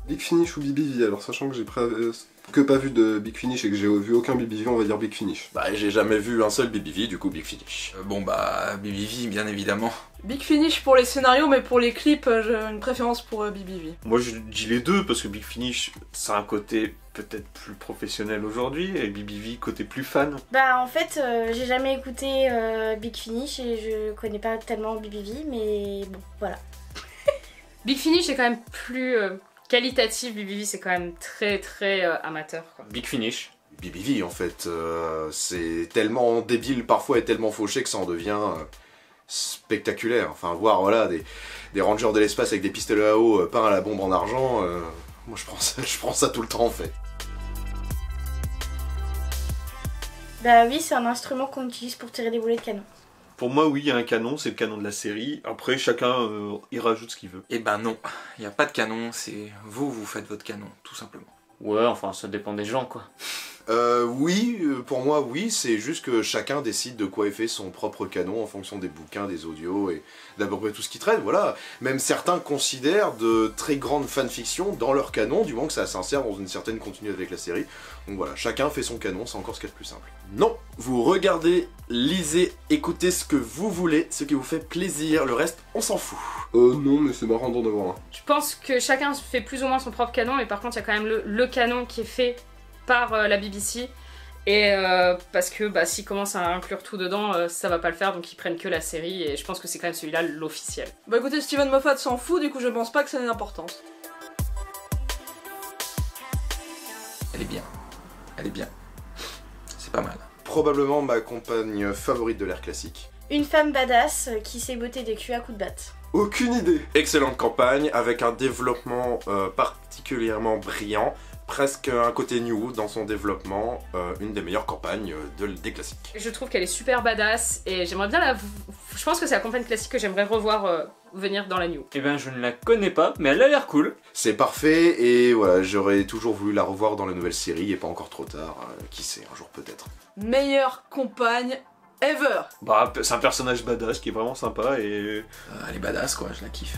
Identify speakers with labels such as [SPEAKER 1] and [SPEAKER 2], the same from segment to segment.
[SPEAKER 1] Big Finish ou BBV, alors sachant que j'ai pas vu de Big Finish et que j'ai vu aucun BBV, on va dire Big Finish.
[SPEAKER 2] Bah j'ai jamais vu un seul BBV, du coup Big Finish.
[SPEAKER 3] Bon bah BBV bien évidemment.
[SPEAKER 4] Big Finish pour les scénarios, mais pour les clips, j'ai une préférence pour BBV.
[SPEAKER 5] Moi je dis les deux parce que Big Finish ça a un côté peut-être plus professionnel aujourd'hui et BBV côté plus fan.
[SPEAKER 6] Bah en fait j'ai jamais écouté Big Finish et je connais pas tellement BBV, mais bon voilà.
[SPEAKER 7] Big Finish est quand même plus qualitatif, BBV c'est quand même très amateur quoi.
[SPEAKER 5] Big Finish.
[SPEAKER 2] BBV en fait, c'est tellement débile parfois et tellement fauché que ça en devient spectaculaire. Enfin voir voilà des rangers de l'espace avec des pistolets à eau peints à la bombe en argent, moi je prends ça tout le temps en fait.
[SPEAKER 6] Bah oui, c'est un instrument qu'on utilise pour tirer des boulets de canon.
[SPEAKER 5] Pour moi oui, il y a un canon, c'est le canon de la série. Après chacun il rajoute ce qu'il veut.
[SPEAKER 3] Eh ben non, il n'y a pas de canon, c'est vous faites votre canon, tout simplement.
[SPEAKER 8] Ouais, enfin ça dépend des gens quoi.
[SPEAKER 2] Oui, pour moi oui, c'est juste que chacun décide de quoi il fait son propre canon en fonction des bouquins, des audios et d'à peu près tout ce qui traîne, voilà. Même certains considèrent de très grandes fanfictions dans leur canon, du moment que ça s'insère dans une certaine continuité avec la série. Donc voilà, chacun fait son canon, c'est encore ce qu'il y a de plus simple.
[SPEAKER 9] Non, vous regardez, lisez, écoutez ce que vous voulez, ce qui vous fait plaisir, le reste on s'en fout.
[SPEAKER 1] Non, mais c'est marrant d'en avoir un.
[SPEAKER 7] Je pense que chacun fait plus ou moins son propre canon, mais par contre il y a quand même le canon qui est fait par la BBC. Et parce que bah, s'ils commencent à inclure tout dedans, ça va pas le faire, donc ils prennent que la série, et je pense que c'est quand même celui-là l'officiel.
[SPEAKER 4] Bah écoutez, Steven Moffat s'en fout, du coup je pense pas que ça ait d'importance.
[SPEAKER 3] Elle est bien. Elle est bien. C'est pas mal.
[SPEAKER 2] Probablement ma compagne favorite de l'ère classique.
[SPEAKER 6] Une femme badass qui sait botter des culs à coups de batte.
[SPEAKER 1] Aucune idée.
[SPEAKER 9] Excellente campagne, avec un développement particulièrement brillant, presque un côté new dans son développement, une des meilleures campagnes des classiques.
[SPEAKER 7] Je trouve qu'elle est super badass, et j'aimerais bien je pense que c'est la campagne classique que j'aimerais revoir venir dans la new.
[SPEAKER 8] Eh ben je ne la connais pas, mais elle a l'air cool.
[SPEAKER 2] C'est parfait et voilà, j'aurais toujours voulu la revoir dans la nouvelle série et pas encore trop tard, qui sait, un jour peut-être.
[SPEAKER 4] Meilleure compagne ever.
[SPEAKER 5] Bah c'est un personnage badass qui est vraiment sympa et...
[SPEAKER 3] Elle est badass quoi, je la kiffe.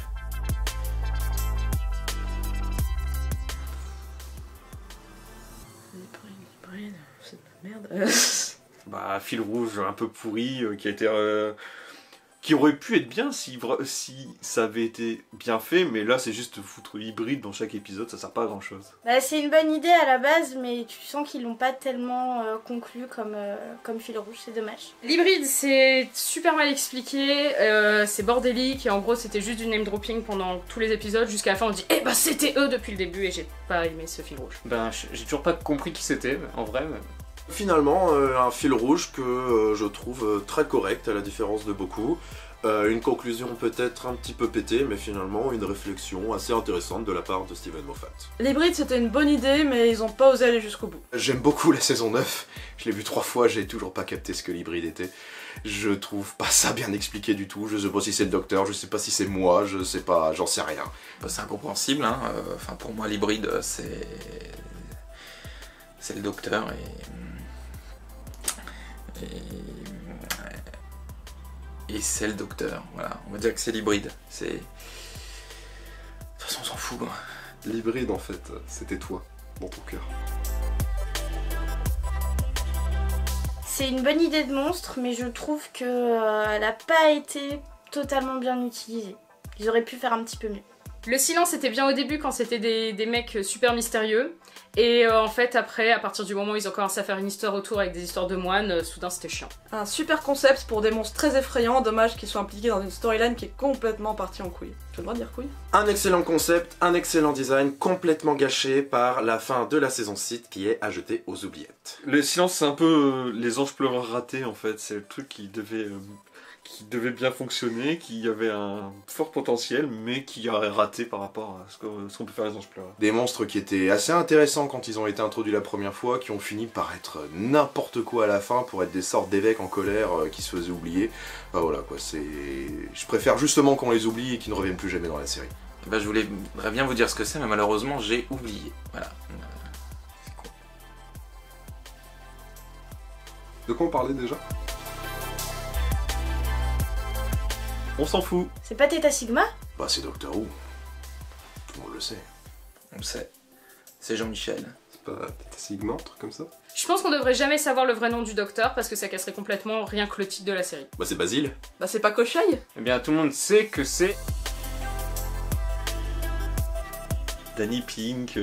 [SPEAKER 7] C'est de la merde.
[SPEAKER 5] Bah fil rouge un peu pourri qui a été... qui aurait pu être bien si ça avait été bien fait, mais là c'est juste foutre hybride dans chaque épisode, ça sert pas à grand chose.
[SPEAKER 6] Bah c'est une bonne idée à la base, mais tu sens qu'ils l'ont pas tellement conclu comme fil rouge, c'est dommage.
[SPEAKER 7] L'hybride c'est super mal expliqué, c'est bordélique, et en gros c'était juste du name dropping pendant tous les épisodes, jusqu'à la fin on dit eh bah c'était eux depuis le début, et j'ai pas aimé ce fil rouge.
[SPEAKER 8] Ben j'ai toujours pas compris qui c'était en vrai. Mais...
[SPEAKER 9] Finalement, un fil rouge que je trouve très correct à la différence de beaucoup. Une conclusion peut-être un petit peu pétée, mais finalement une réflexion assez intéressante de la part de Steven Moffat.
[SPEAKER 4] L'hybride c'était une bonne idée, mais ils ont pas osé aller jusqu'au bout.
[SPEAKER 2] J'aime beaucoup la saison 9, je l'ai vu 3 fois, j'ai toujours pas capté ce que l'hybride était. Je trouve pas ça bien expliqué du tout, je sais pas si c'est le docteur, je sais pas si c'est moi, je sais pas, j'en sais rien.
[SPEAKER 3] Bah, c'est incompréhensible, hein. Enfin pour moi l'hybride c'est le docteur et c'est le docteur, voilà, on va dire que c'est l'hybride, c'est... De toute façon on s'en fout.
[SPEAKER 1] L'hybride en fait, c'était toi, dans ton cœur.
[SPEAKER 6] C'est une bonne idée de monstre, mais je trouve que elle a pas été totalement bien utilisée. Ils auraient pu faire un petit peu mieux.
[SPEAKER 7] Le silence était bien au début quand c'était des mecs super mystérieux, et en fait après, à partir du moment où ils ont commencé à faire une histoire autour avec des histoires de moines, soudain c'était chiant.
[SPEAKER 4] Un super concept pour des monstres très effrayants, dommage qu'ils soient impliqués dans une storyline qui est complètement partie en couille. J'ai le droit de dire couille?
[SPEAKER 9] Un excellent concept, un excellent design, complètement gâché par la fin de la saison 6 qui est à jeter aux oubliettes.
[SPEAKER 5] Le silence c'est un peu les anges pleureurs ratés en fait, c'est le truc qui devait bien fonctionner, qui avait un fort potentiel, mais qui a raté par rapport à ce qu'on peut faire les anges pleureurs.
[SPEAKER 2] Des monstres qui étaient assez intéressants quand ils ont été introduits la première fois, qui ont fini par être n'importe quoi à la fin, pour être des sortes d'évêques en colère qui se faisaient oublier. Bah voilà quoi, c'est... Je préfère justement qu'on les oublie et qu'ils ne reviennent plus jamais dans la série.
[SPEAKER 3] Bah, je voulais bien vous dire ce que c'est, mais malheureusement j'ai oublié, voilà. C'est con.
[SPEAKER 1] De quoi on parlait déjà?
[SPEAKER 5] On s'en fout.
[SPEAKER 6] C'est pas Theta Sigma?
[SPEAKER 2] Bah c'est Doctor Who. Tout le monde le sait.
[SPEAKER 3] on le sait. C'est Jean-Michel.
[SPEAKER 1] C'est pas Tata Sigma, un truc comme ça?
[SPEAKER 7] Je pense qu'on devrait jamais savoir le vrai nom du docteur parce que ça casserait complètement rien que le titre de la série.
[SPEAKER 9] Bah c'est Basile.
[SPEAKER 4] Bah c'est pas Cochaille?
[SPEAKER 8] Eh bien, tout le monde sait que c'est...
[SPEAKER 5] Danny Pink,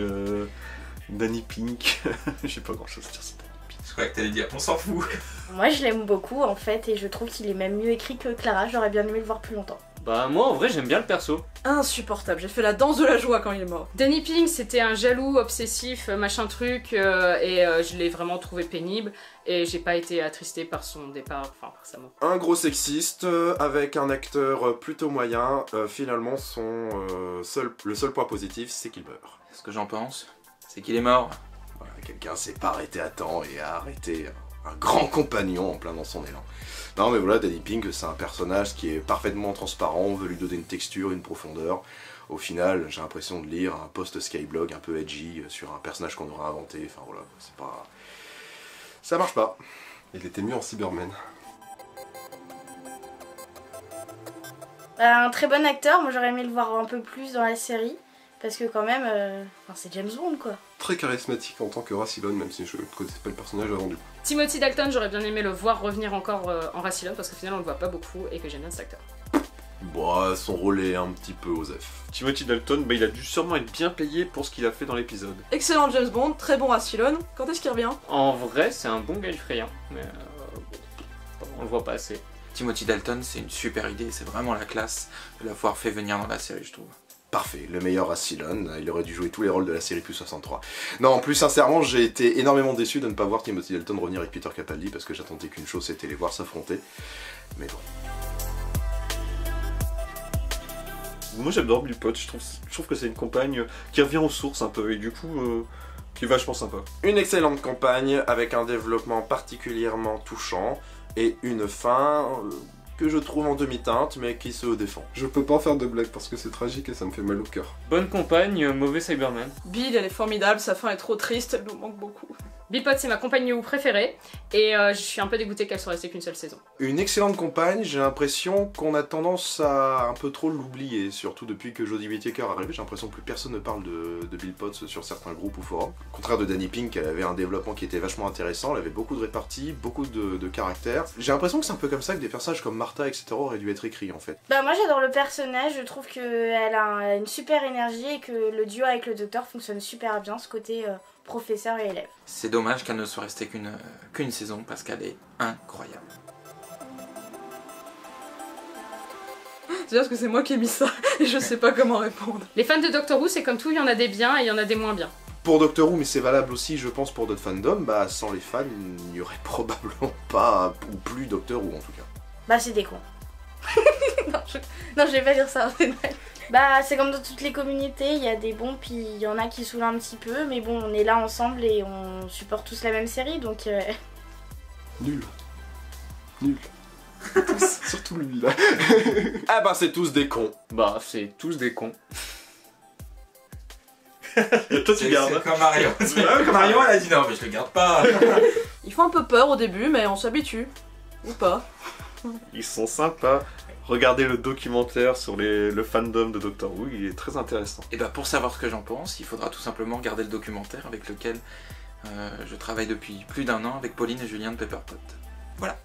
[SPEAKER 5] j'ai pas grand chose à dire sur Danny Pink.
[SPEAKER 3] Je croyais que t'allais dire, on s'en fout.
[SPEAKER 6] Moi je l'aime beaucoup en fait et je trouve qu'il est même mieux écrit que Clara, j'aurais bien aimé le voir plus longtemps.
[SPEAKER 8] Bah moi en vrai j'aime bien le perso.
[SPEAKER 4] Insupportable, j'ai fait la danse de la joie quand il est mort.
[SPEAKER 7] Danny Pink, c'était un jaloux, obsessif, machin truc, et je l'ai vraiment trouvé pénible, et j'ai pas été attristée par son départ, enfin par sa mort.
[SPEAKER 2] Un gros sexiste avec un acteur plutôt moyen. Finalement, le seul point positif, c'est qu'il meurt.
[SPEAKER 3] Ce que j'en pense, c'est qu'il est mort.
[SPEAKER 2] Voilà, quelqu'un s'est pas arrêté à temps et a arrêté un grand compagnon en plein dans son élan. Non mais voilà, Danny Pink, c'est un personnage qui est parfaitement transparent, on veut lui donner une texture, une profondeur. Au final, j'ai l'impression de lire un post-Skyblog un peu edgy sur un personnage qu'on aurait inventé, enfin voilà, c'est pas... Ça marche pas.
[SPEAKER 1] Il était mieux en Cyberman.
[SPEAKER 6] Un très bon acteur, moi j'aurais aimé le voir un peu plus dans la série, parce que quand même, c'est James Bond quoi.
[SPEAKER 1] Très charismatique en tant que Rassilon, même si je ne connaissais pas le personnage avant du coup.
[SPEAKER 7] Timothy Dalton, j'aurais bien aimé le voir revenir encore en Rassilon, parce qu'au final on le voit pas beaucoup, et que j'aime bien cet acteur.
[SPEAKER 9] Bon, son rôle est un petit peu osef.
[SPEAKER 5] Timothy Dalton, bah, il a dû sûrement être bien payé pour ce qu'il a fait dans l'épisode.
[SPEAKER 4] Excellent James Bond, très bon Rassilon. Quand est-ce qu'il revient?
[SPEAKER 8] En vrai c'est un bon gars effrayant, mais on le voit pas assez.
[SPEAKER 3] Timothy Dalton, c'est une super idée, c'est vraiment la classe de l'avoir fait venir dans la série, je trouve.
[SPEAKER 2] Parfait, le meilleur Rassilon, il aurait dû jouer tous les rôles de la série plus 63. Non, plus sincèrement, j'ai été énormément déçu de ne pas voir Timothy Dalton revenir avec Peter Capaldi, parce que j'attendais qu'une chose, c'était les voir s'affronter. Mais bon.
[SPEAKER 5] Moi j'adore Bill Potts, je trouve que c'est une campagne qui revient aux sources un peu, et du coup, qui est vachement sympa.
[SPEAKER 2] Une excellente campagne, avec un développement particulièrement touchant, et une fin... que je trouve en demi-teinte, mais qui se défend.
[SPEAKER 1] Je peux pas faire de blague parce que c'est tragique et ça me fait mal au cœur.
[SPEAKER 8] Bonne compagne, mauvais Cyberman.
[SPEAKER 4] Bill, elle est formidable, sa fin est trop triste, elle nous manque beaucoup.
[SPEAKER 7] Bill Potts, c'est ma compagne Who préférée, et je suis un peu dégoûtée qu'elle soit restée qu'une seule saison.
[SPEAKER 2] Une excellente compagne, j'ai l'impression qu'on a tendance à un peu trop l'oublier, surtout depuis que Jodie Whittaker est arrivée, j'ai l'impression que plus personne ne parle de Bill Potts sur certains groupes ou forums. Au contraire de Danny Pink, elle avait un développement qui était vachement intéressant, elle avait beaucoup de réparties, beaucoup de caractères. J'ai l'impression que c'est un peu comme ça que des personnages comme Martha, etc. auraient dû être écrits en fait.
[SPEAKER 6] Bah moi j'adore le personnage, je trouve qu'elle a une super énergie et que le duo avec le docteur fonctionne super bien, ce côté professeur et élève.
[SPEAKER 3] C'est dommage qu'elle ne soit restée qu'une saison parce qu'elle est incroyable.
[SPEAKER 4] C'est parce que c'est moi qui ai mis ça et je sais pas comment répondre.
[SPEAKER 7] Les fans de Doctor Who, c'est comme tout, il y en a des biens et il y en a des moins bien.
[SPEAKER 2] Pour Doctor Who, mais c'est valable aussi, je pense, pour d'autres fandoms, bah sans les fans, il n'y aurait probablement pas, ou plus Doctor Who en tout cas.
[SPEAKER 6] Bah c'est des cons. non, je vais pas dire ça, c'est mal. Bah c'est comme dans toutes les communautés, il y a des bons puis il y en a qui saoulent un petit peu, mais bon on est là ensemble et on supporte tous la même série donc...
[SPEAKER 1] Nul. Nul. Surtout lui là.
[SPEAKER 2] Ah bah c'est tous des cons.
[SPEAKER 8] Bah c'est tous des cons.
[SPEAKER 5] Toi tu gardes.
[SPEAKER 3] C'est comme Marion. Comme Marion, elle a dit non, mais je le garde pas.
[SPEAKER 4] Ils font un peu peur au début, mais on s'habitue. Ou pas.
[SPEAKER 5] Ils sont sympas. Regardez le documentaire sur le fandom de Doctor Who, il est très intéressant.
[SPEAKER 3] Et bah pour savoir ce que j'en pense, il faudra tout simplement regarder le documentaire avec lequel je travaille depuis plus d'1 an avec Pauline et Julien de Pepperpot. Voilà.